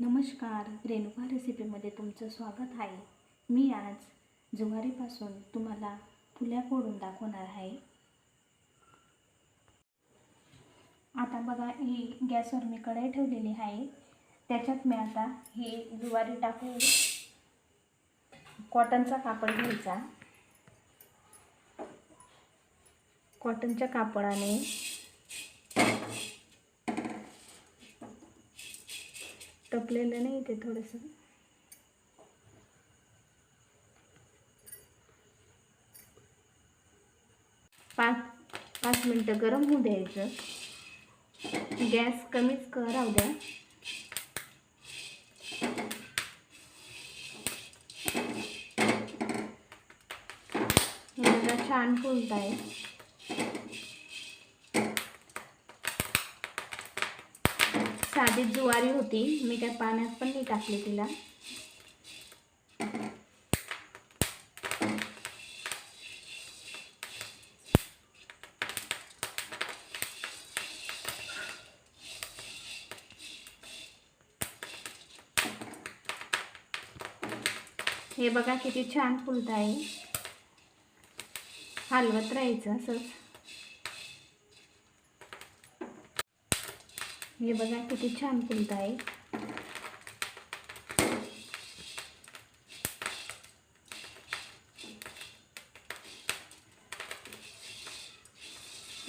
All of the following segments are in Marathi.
नमस्कार, रेणुका रेसिपीमध्ये तुमचं स्वागत आहे। मी आज ज्वारीपासून तुम्हाला फुल्या फोडून दाखवणार आहे। आता बघा, ही गॅसवर मी कढई ठेवलेली आहे। त्याच्यात मी आता ही ज्वारी टाकून कॉटनचा कापड घ्यायचा। कॉटनच्या कापडाने टपलेलं नाही ते थोडंसं पाच मिनटं गरम होऊ द्यायचं। गॅस कमीच राहू द्या। हे छान फुलत आहे। साधी ज्वारी होती, मी काय पाण्यात पण नाही टाकले तिला। हे बघा किती छान फुलत आहे। हलवत राहायचं असंच। हे बघा किती छान फुलत आहे।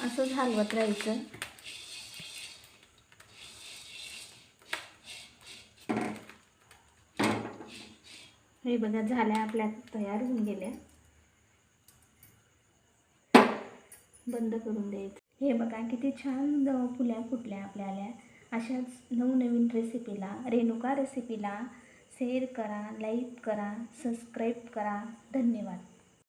असंच हलवत राहायचं। हे बघा झाल्या, आपल्या तयार होऊन गेल्या। बंद करून द्यायचं। हे बघा किती छान फुल्या फुटल्या आपल्याला। अशाच नवनवीन रेसिपीला, रेणुका रेसिपीला शेअर करा, लाईक करा, सबस्क्राईब करा। धन्यवाद।